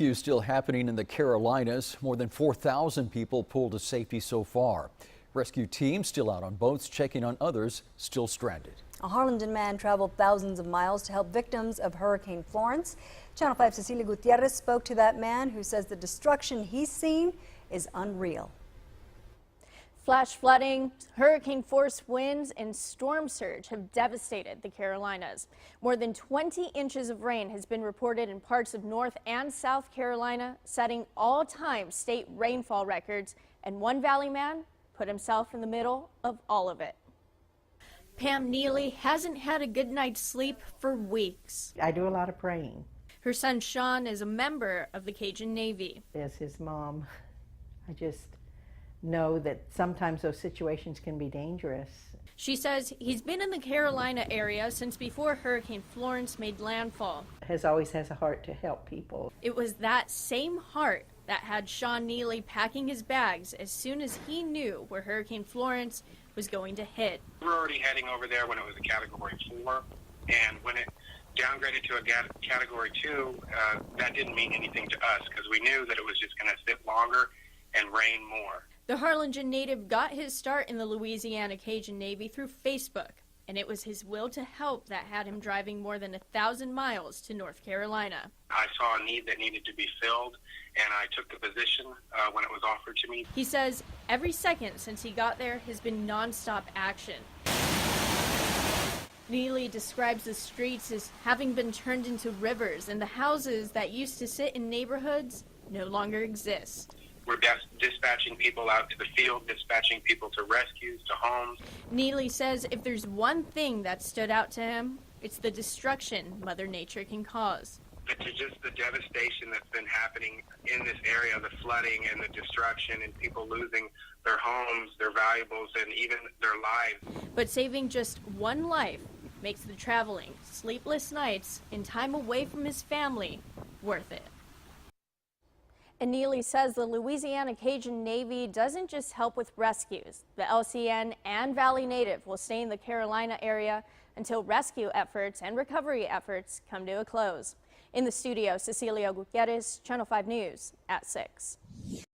Rescues still happening in the Carolinas. More than 4,000 people pulled to safety so far. Rescue teams still out on boats checking on others still stranded. A Harlingen man traveled thousands of miles to help victims of Hurricane Florence. Channel 5's Cecilia Gutierrez spoke to that man who says the destruction he's seen is unreal. Flash flooding, hurricane-force winds, and storm surge have devastated the Carolinas. More than 20 inches of rain has been reported in parts of North and South Carolina, setting all-time state rainfall records, and one Valley man put himself in the middle of all of it. Pam Neely hasn't had a good night's sleep for weeks. I do a lot of praying. Her son Sean is a member of the Cajun Navy. As his mom, I just know that sometimes those situations can be dangerous. She says he's been in the Carolina area since before Hurricane Florence made landfall. Always has a heart to help people. It was that same heart that had Sean Neely packing his bags as soon as he knew where Hurricane Florence was going to hit. We were already heading over there when it was a Category 4, and when it downgraded to a Category 2, that didn't mean anything to us because we knew that it was just going to sit longer and rain more. The Harlingen native got his start in the Louisiana Cajun Navy through Facebook, and it was his will to help that had him driving more than 1,000 miles to North Carolina. I saw a need that needed to be filled, and I took the position when it was offered to me. He says every second since he got there has been nonstop action. Neely describes the streets as having been turned into rivers, and the houses that used to sit in neighborhoods no longer exist. We're dispatching people out to the field, dispatching people to rescues, to homes. Neely says if there's one thing that stood out to him, it's the destruction Mother Nature can cause. It's just the devastation that's been happening in this area, the flooding and the destruction and people losing their homes, their valuables, and even their lives. But saving just one life makes the traveling, sleepless nights, and time away from his family worth it. And Neely says the Louisiana Cajun Navy doesn't just help with rescues. The LCN and Valley Native will stay in the Carolina area until rescue efforts and recovery efforts come to a close. In the studio, Cecilia Gutierrez, Channel 5 News at 6.